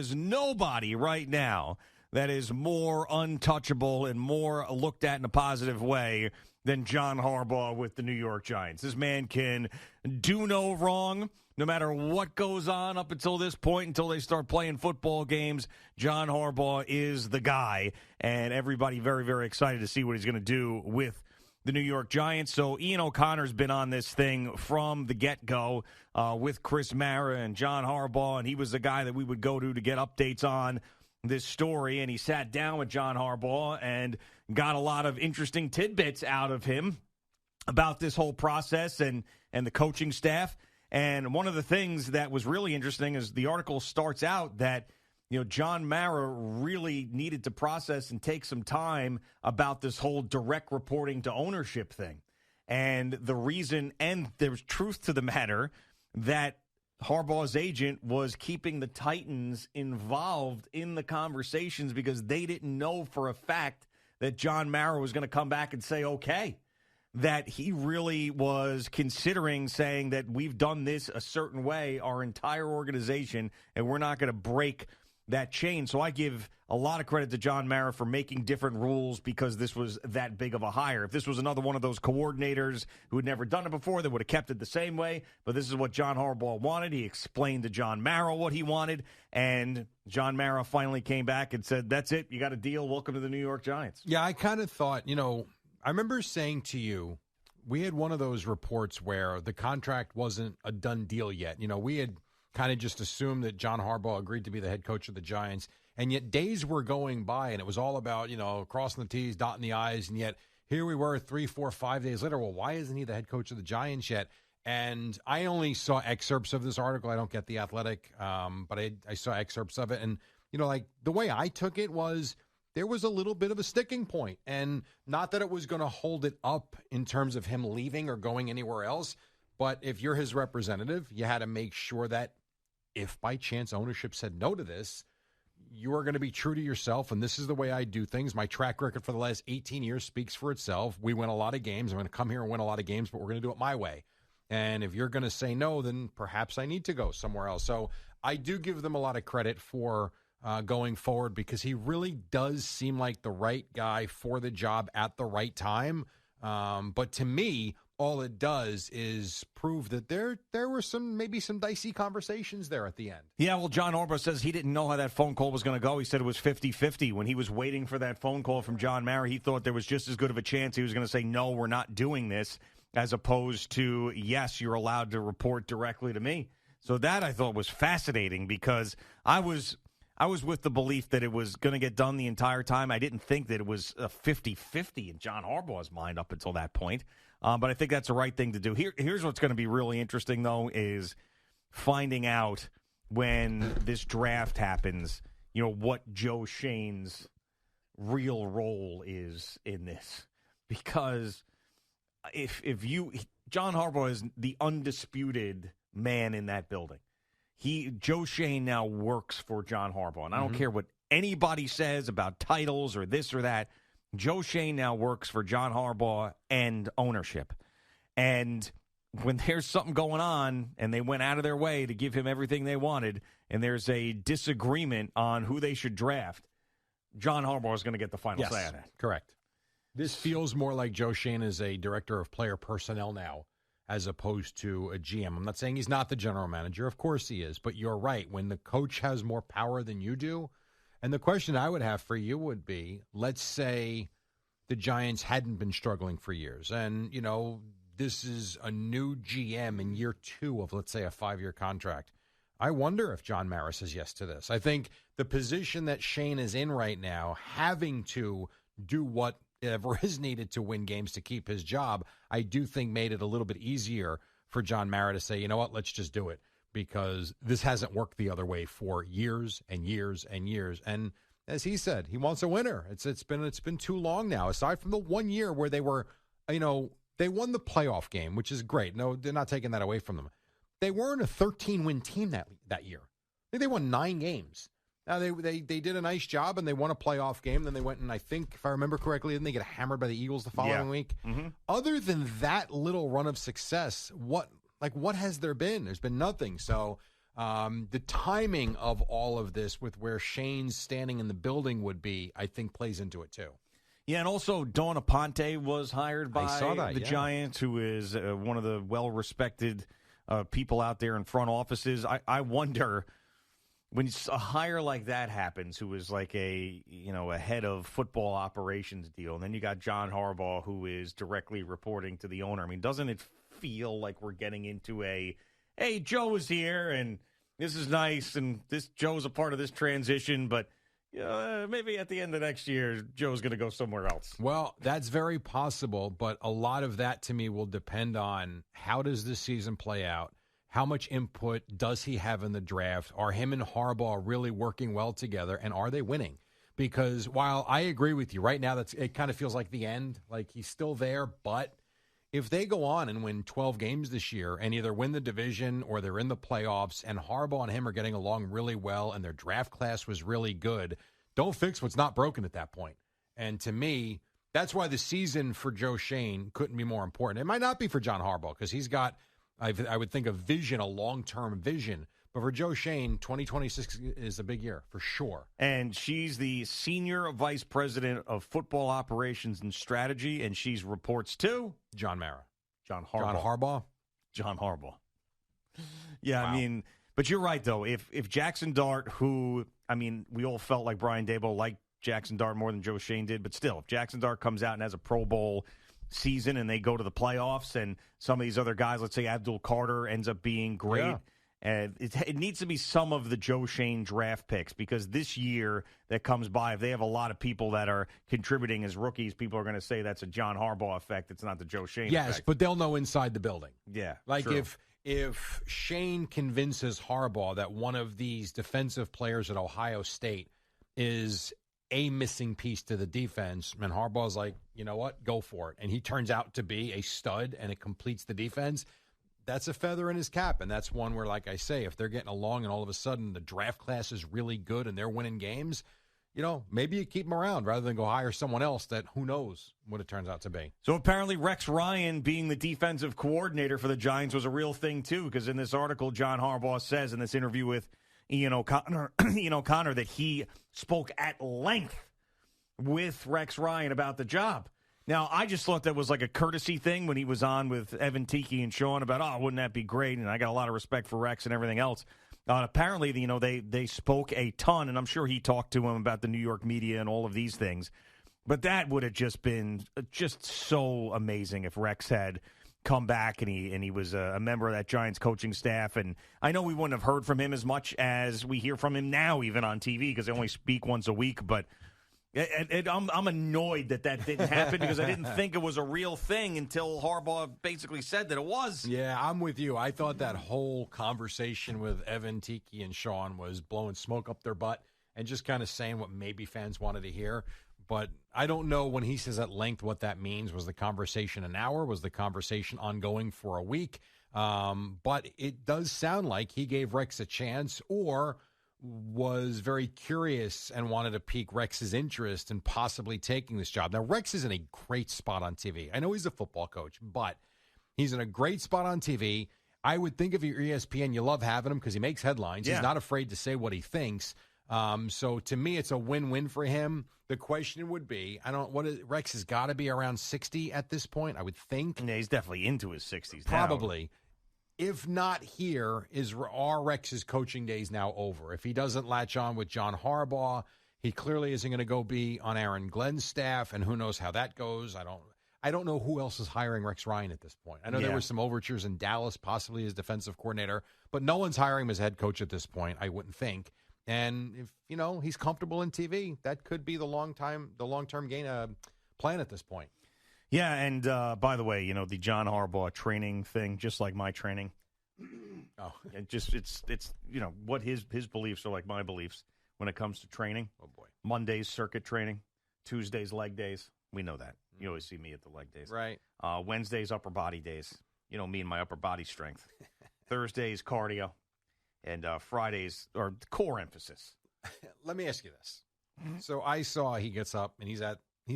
is nobody right now that is more untouchable and more looked at in a positive way than John Harbaugh with the New York Giants. This man can do no wrong, no matter what goes on up until this point, until they start playing football games. John Harbaugh is the guy, and everybody very, very excited to see what he's going to do with the New York Giants. So Ian O'Connor's been on this thing from the get-go with Chris Mara and John Harbaugh, and he was the guy that we would go to get updates on this story, and he sat down with John Harbaugh and got a lot of interesting tidbits out of him about this whole process and the coaching staff. And one of the things that was really interesting is the article starts out that, you know, John Mara really needed to process and take some time about this whole direct reporting to ownership thing. And the reason, and there's truth to the matter, that Harbaugh's agent was keeping the Titans involved in the conversations because they didn't know for a fact that John Mara was going to come back and say, okay, that he really was considering saying that we've done this a certain way, our entire organization, and we're not going to break that chain. So I give a lot of credit to John Mara for making different rules because this was that big of a hire. If this was another one of those coordinators who had never done it before, they would have kept it the same way. But this is what John Harbaugh wanted. He explained to John Mara what he wanted, and John Mara finally came back and said, that's it. You got a deal. Welcome to the New York Giants. Yeah, I kind of thought, I remember saying to you, we had one of those reports where the contract wasn't a done deal yet. We had kind of just assumed that John Harbaugh agreed to be the head coach of the Giants. And yet days were going by, and it was all about, crossing the T's, dotting the I's. And yet here we were 3, 4, 5 days later. Well, why isn't he the head coach of the Giants yet? And I only saw excerpts of this article. I don't get The Athletic, but I saw excerpts of it. And, the way I took it was there was a little bit of a sticking point. And not that it was going to hold it up in terms of him leaving or going anywhere else. But if you're his representative, you had to make sure that if by chance ownership said no to this, you are going to be true to yourself, and this is the way I do things. My track record for the last 18 years speaks for itself. We win a lot of games. I'm going to come here and win a lot of games, but we're going to do it my way. And if you're going to say no, then perhaps I need to go somewhere else. So I do give them a lot of credit for going forward because he really does seem like the right guy for the job at the right time. But to me, all it does is prove that there were maybe some dicey conversations there at the end. Yeah, well, John Harbaugh says he didn't know how that phone call was going to go. He said it was 50-50. When he was waiting for that phone call from John Mara, he thought there was just as good of a chance he was going to say, no, we're not doing this, as opposed to, yes, you're allowed to report directly to me. So that I thought was fascinating because I was with the belief that it was going to get done the entire time. I didn't think that it was a 50-50 in John Harbaugh's mind up until that point. But I think that's the right thing to do. Here's what's going to be really interesting, though, is finding out when this draft happens, what Joe Schoen's real role is in this. Because John Harbaugh is the undisputed man in that building. Joe Schoen now works for John Harbaugh. And I don't care what anybody says about titles or this or that. Joe Schoen now works for John Harbaugh and ownership. And when there's something going on and they went out of their way to give him everything they wanted and there's a disagreement on who they should draft, John Harbaugh is going to get the final say on that. Correct. This feels more like Joe Schoen is a director of player personnel now as opposed to a GM. I'm not saying he's not the general manager. Of course he is. But you're right. When the coach has more power than you do, and the question I would have for you would be, let's say the Giants hadn't been struggling for years. And, this is a new GM in year 2 of, let's say, a 5-year contract. I wonder if John Mara says yes to this. I think the position that Schoen is in right now, having to do whatever is needed to win games to keep his job, I do think made it a little bit easier for John Mara to say, you know what, let's just do it. Because this hasn't worked the other way for years and years and years. And as he said, he wants a winner. It's been too long now. Aside from the 1 year where they were, they won the playoff game, which is great. No, they're not taking that away from them. They weren't a 13-win team that year. I think they won 9 games. Now they did a nice job and they won a playoff game. Then they went and I think, if I remember correctly, didn't they get hammered by the Eagles the following week? Mm-hmm. Other than that little run of success, what has there been? There's been nothing. So The timing of all of this with where Shane's standing in the building would be, I think, plays into it, too. Yeah, and also Dawn Aponte was hired by the Giants, who is one of the well-respected people out there in front offices. I wonder, when a hire like that happens, who is like a head of football operations deal, and then you got John Harbaugh, who is directly reporting to the owner. I mean, doesn't it feel like we're getting into hey, Joe is here, and this is nice, and Joe's a part of this transition, but maybe at the end of next year, Joe's going to go somewhere else. Well, that's very possible, but a lot of that to me will depend on how does this season play out? How much input does he have in the draft? Are him and Harbaugh really working well together, and are they winning? Because while I agree with you, right now it kind of feels like the end, like he's still there, but if they go on and win 12 games this year and either win the division or they're in the playoffs and Harbaugh and him are getting along really well and their draft class was really good, don't fix what's not broken at that point. And to me, that's why the season for Joe Schoen couldn't be more important. It might not be for John Harbaugh because he's got, I would think, a long-term vision. But for Joe Schoen, 2026 is a big year for sure. And she's the Senior Vice President of Football Operations and Strategy, and she's reports to John Mara. John Harbaugh. Yeah, wow. I mean, but you're right, though. If Jackson Dart, who, I mean, we all felt like Brian Daboll liked Jackson Dart more than Joe Schoen did, but still, if Jackson Dart comes out and has a Pro Bowl season and they go to the playoffs and some of these other guys, let's say Abdul Carter, ends up being great, yeah. It needs to be some of the Joe Schoen draft picks, because this year that comes by, if they have a lot of people that are contributing as rookies, people are going to say that's a John Harbaugh effect. It's not the Joe Schoen effect. Yes, but they'll know inside the building. Yeah, like true. If Schoen convinces Harbaugh that one of these defensive players at Ohio State is a missing piece to the defense, and Harbaugh's like, you know what, go for it, and he turns out to be a stud and it completes the defense, that's a feather in his cap. And that's one where, like I say, if they're getting along and all of a sudden the draft class is really good and they're winning games, maybe you keep them around rather than go hire someone else that who knows what it turns out to be. So apparently Rex Ryan being the defensive coordinator for the Giants was a real thing, too, because in this article, John Harbaugh says in this interview with Ian O'Connor, that he spoke at length with Rex Ryan about the job. Now, I just thought that was like a courtesy thing when he was on with Evan Tiki and Sean about, wouldn't that be great? And I got a lot of respect for Rex and everything else. Apparently, they spoke a ton, and I'm sure he talked to him about the New York media and all of these things. But that would have just been just so amazing if Rex had come back and he was a member of that Giants coaching staff. And I know we wouldn't have heard from him as much as we hear from him now, even on TV, because they only speak once a week. But I'm annoyed that didn't happen because I didn't think it was a real thing until Harbaugh basically said that it was. Yeah, I'm with you. I thought that whole conversation with Evan, Tiki, and Sean was blowing smoke up their butt and just kind of saying what maybe fans wanted to hear. But I don't know when he says at length what that means. Was the conversation an hour? Was the conversation ongoing for a week? But it does sound like he gave Rex a chance, or was very curious and wanted to pique Rex's interest in possibly taking this job. Now, Rex is in a great spot on TV. I know he's a football coach, but he's in a great spot on TV. I would think if you're ESPN, you love having him because he makes headlines. Yeah. He's not afraid to say what he thinks. So to me, it's a win-win for him. The question would be, Rex has got to be around 60 at this point, I would think. Yeah, he's definitely into his 60s Probably. Now. If not here, are Rex's coaching days now over? If he doesn't latch on with John Harbaugh, he clearly isn't going to go be on Aaron Glenn's staff, and who knows how that goes. I don't know who else is hiring Rex Ryan at this point. I know there were some overtures in Dallas, possibly as defensive coordinator, but no one's hiring him as head coach at this point, I wouldn't think. And if he's comfortable in TV, that could be the long-term plan at this point. Yeah, and by the way, the John Harbaugh training thing, just like my training. Oh, it's what his beliefs are like my beliefs when it comes to training. Oh boy, Mondays circuit training, Tuesdays leg days. We know that. You always see me at the leg days, right? Wednesdays upper body days. Me and my upper body strength. Thursdays cardio, and Fridays are core emphasis. Let me ask you this. So I saw he gets up and he's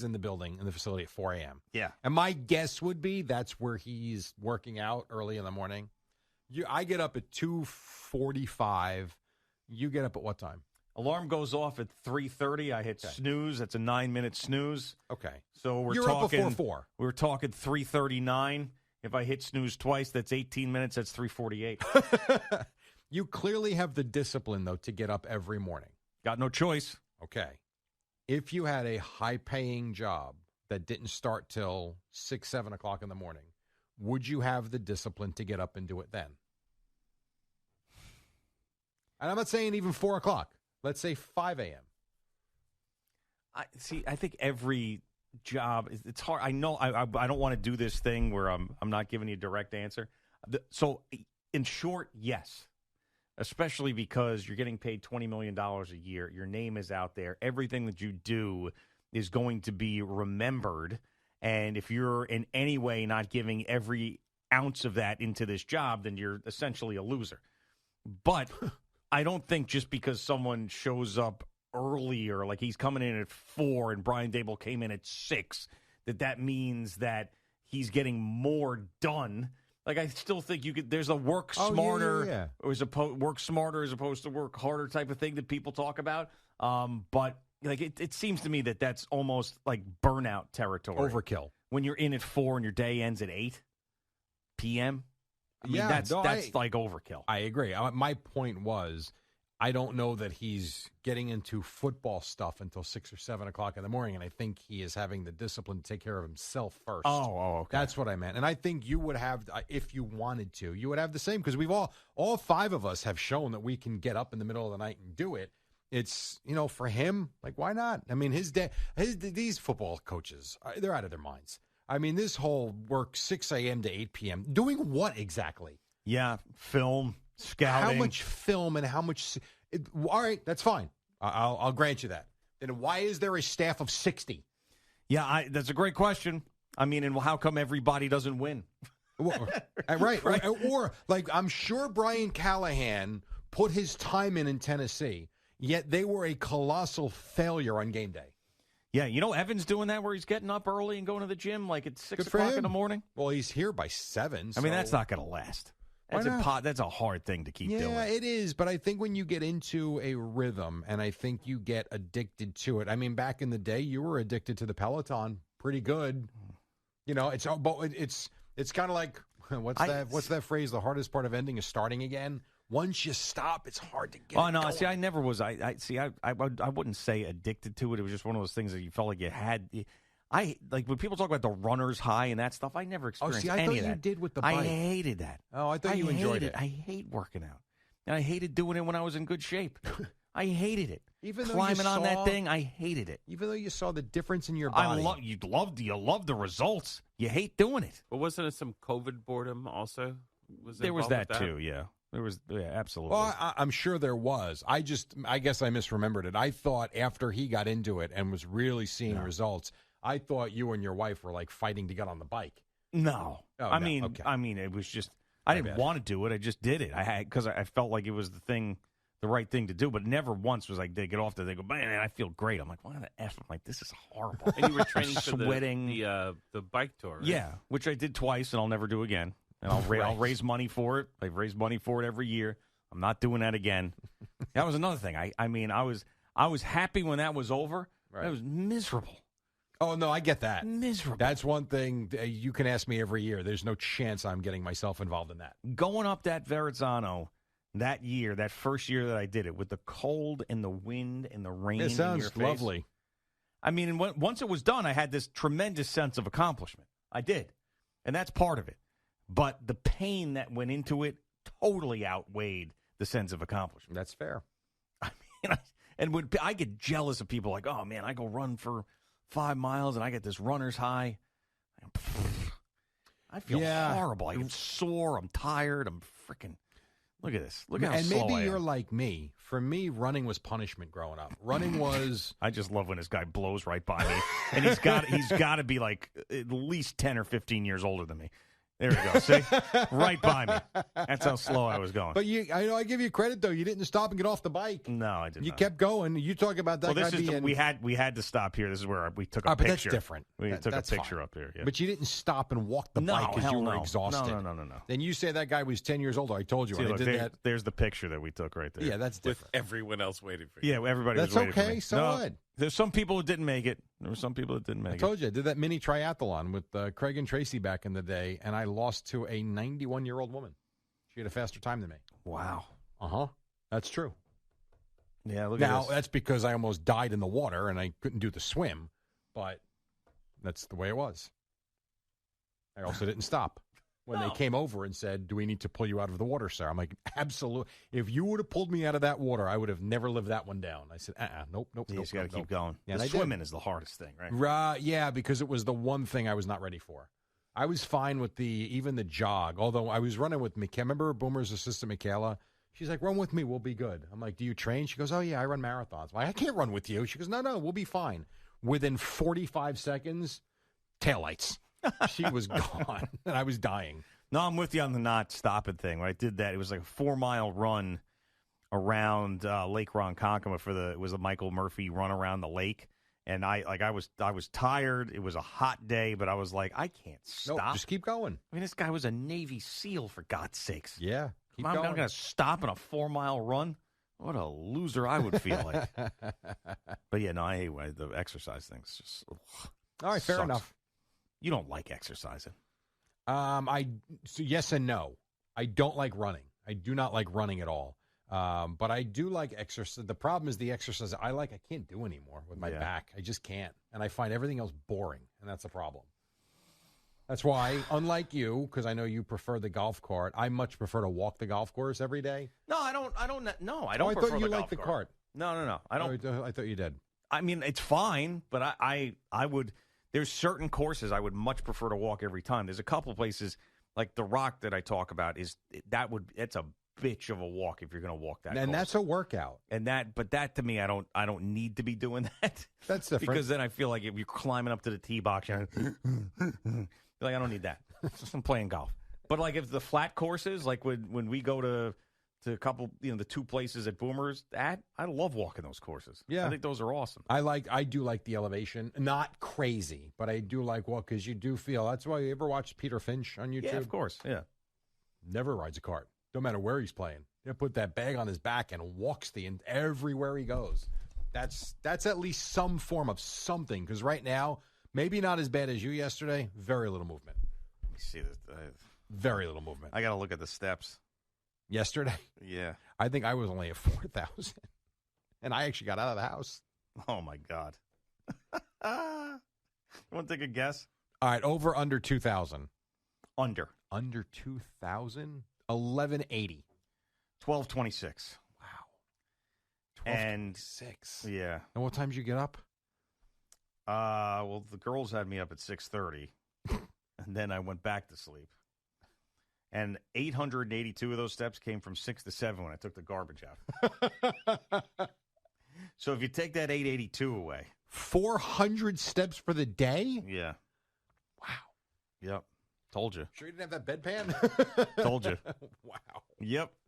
in the building, in the facility at 4 a.m. Yeah. And my guess would be that's where he's working out early in the morning. I get up at 2:45. You get up at what time? Alarm goes off at 3:30. I hit snooze. That's a 9-minute snooze. Okay. So You're talking, up before 4. We're talking 3:39. If I hit snooze twice, that's 18 minutes. That's 3:48. You clearly have the discipline, though, to get up every morning. Got no choice. Okay. If you had a high-paying job that didn't start till 6, 7 o'clock in the morning, would you have the discipline to get up and do it then? And I'm not saying even 4 o'clock. Let's say 5 a.m. I think every job, it's hard. I know I don't want to do this thing where I'm not giving you a direct answer. So, in short, yes. Especially because you're getting paid $20 million a year. Your name is out there. Everything that you do is going to be remembered. And if you're in any way not giving every ounce of that into this job, then you're essentially a loser. But I don't think just because someone shows up earlier, like he's coming in at 4 and Brian Dable came in at 6, that means that he's getting more done. Like, I still think there's a work smarter, work smarter as opposed to work harder type of thing that people talk about. But like it seems to me that that's almost like burnout territory. Overkill. When you're in at 4 and your day ends at 8 p.m. I mean, that's like overkill. I agree. My point was, I don't know that he's getting into football stuff until 6 or 7 o'clock in the morning, and I think he is having the discipline to take care of himself first. Oh, okay. That's what I meant. And I think you would have, if you wanted to, you would have the same, because we've all 5 of us have shown that we can get up in the middle of the night and do it. It's, for him, like, why not? I mean, these football coaches, they're out of their minds. I mean, this whole work 6 a.m. to 8 p.m. Doing what exactly? Yeah, film, scouting. How much film and how much? All right, that's fine. I'll grant you that. Then why is there a staff of 60? Yeah, that's a great question. I mean, and how come everybody doesn't win? Right. Or, like, I'm sure Brian Callahan put his time in Tennessee, yet they were a colossal failure on game day. Yeah, Evan's doing that where he's getting up early and going to the gym like at 6 o'clock in the morning. Well, he's here by 7. I mean, that's not going to last. That's a hard thing to keep doing. Yeah, it is. But I think when you get into a rhythm, and I think you get addicted to it. I mean, back in the day, you were addicted to the Peloton pretty good. It's kind of like, what's that phrase? The hardest part of ending is starting again. Once you stop, it's hard to get. Oh no! Going. See, I never was. I wouldn't say addicted to it. It was just one of those things that you felt like you had. I like when people talk about the runner's high and that stuff. I never experienced any of that. I thought you did with the bike. I hated that. Oh, I thought you enjoyed it. I hate working out, and I hated doing it when I was in good shape. I hated it. Even though climbing on that thing, I hated it. Even though you saw the difference in your body, you love the results. You hate doing it. But wasn't it some COVID boredom also? There was that too. Yeah. There was, absolutely. Well, I'm sure there was. I guess I misremembered it. I thought after he got into it and was really seeing results, I thought you and your wife were like fighting to get on the bike. No, I mean, it was just I didn't want to do it. I just did it. Because I felt like it was the right thing to do. But never once was like they get off there. They go, man, I feel great. I'm like, why the f? I'm like, this is horrible. And you were training for sweating the bike tour, right? Yeah, which I did twice, and I'll never do again. And I'll raise money for it. I've raised money for it every year. I'm not doing that again. That was another thing. I mean, I was happy when that was over. Right. I was miserable. Oh, no, I get that. Miserable. That's one thing you can ask me every year. There's no chance I'm getting myself involved in that. Going up that Verrazzano that year, that first year that I did it, with the cold and the wind and the rain. It sounds in your face, lovely. I mean, once it was done, I had this tremendous sense of accomplishment. I did. And that's part of it. But the pain that went into it totally outweighed the sense of accomplishment. That's fair. I mean, and when I get jealous of people like, oh, man, I go run for 5 miles and I get this runner's high. I feel horrible. I get sore. I'm tired. I'm freaking. Look at this. Look at how slow I am. And maybe you're like me. For me, running was punishment growing up. Running was. I just love when this guy blows right by me, and he's got to be like at least 10 or 15 years older than me. There we go. See? Right by me. That's how slow I was going. But I give you credit though. You didn't stop and get off the bike. No, I didn't. You kept going. You talk about that. Well, this is we had to stop here. This is where we took a but picture. That's different. We took a picture fine. up here. Yeah. But you didn't stop and walk the bike because you were exhausted. No. Then you say that guy was 10 years older. I told you. See, when look, I did that. There's the picture that we took right there. Yeah, that's With different. everyone else waiting for you. Yeah, everybody That's was waiting for okay. me. So no, what? There's some people that didn't make it. There were some people that didn't make it. I told you. I did that mini triathlon with Craig and Tracy back in the day, and I lost to a 91-year-old woman. She had a faster time than me. Wow. Uh-huh. That's true. Yeah, look Now, at this. that's because I almost died in the water, and I couldn't do the swim, but that's the way it was. I also didn't stop. When they came over and said, do we need to pull you out of the water, sir? I'm like, absolutely. If you would have pulled me out of that water, I would have never lived that one down. I said, nope. You just got to keep going. Yeah, the swimming is the hardest thing, right? Yeah, because it was the one thing I was not ready for. I was fine with even the jog, although I was running with Michaela. Remember Boomer's assistant, Michaela? She's like, run with me, we'll be good. I'm like, do you train? She goes, oh, yeah, I run marathons. I'm like, I can't run with you. She goes, no, we'll be fine. Within 45 seconds, taillights. She was gone, and I was dying. No, I'm with you on the not stopping thing. When I did that, it was like a 4-mile run around Lake Ronkonkoma it was a Michael Murphy run around the lake. And I was tired. It was a hot day, but I was like, I can't stop. Nope, just keep going. I mean, this guy was a Navy SEAL, for God's sakes. Yeah, keep I'm going. not going to stop in a 4-mile run. What a loser I would feel like. But yeah, no, I hate the exercise things. Just all right, fair sucks. enough. You don't like exercising. So yes and no. I don't like running. I do not like running at all. But I do like exercise. The problem is the exercise I can't do anymore with my back. I just can't. And I find everything else boring, and that's a problem. That's why, unlike you, because I know you prefer the golf cart, I much prefer to walk the golf course every day. No, I don't. No, I I don't. prefer thought you the liked golf the cart. No. I don't. I thought you did. I mean, it's fine, but I would. There's certain courses I would much prefer to walk every time. There's a couple places like the Rock that I talk about it's a bitch of a walk if you're going to walk that. And course. that's a workout. But that to me, I don't need to be doing that. That's different because then I feel like if you're climbing up to the tee box, you're like, I don't need that. I'm playing golf. But like if the flat courses, like when we go to a couple, the two places at Boomers, I love walking those courses. Yeah. I think those are awesome. I do like the elevation. Not crazy, but I do like walk because you do feel. That's why you ever watch Peter Finch on YouTube? Yeah, of course. Yeah. Never rides a cart. No matter where he's playing. He'll put that bag on his back and walks everywhere he goes. That's at least some form of something. Because right now, maybe not as bad as you yesterday, very little movement. Let me see this. Very little movement. I got to look at the steps. Yesterday? Yeah. I think I was only at 4,000. And I actually got out of the house. Oh, my God. You want to take a guess? All right, over, under 2,000. Under. Under 2,000? 1180. 1226. Wow. 1226. Yeah. And what time did you get up? Well, the girls had me up at 6:30, and then I went back to sleep. And 882 of those steps came from 6 to 7 when I took the garbage out. So if you take that 882 away. 400 steps for the day? Yeah. Wow. Yep. Told you. Sure you didn't have that bedpan? Told you. Wow. Yep.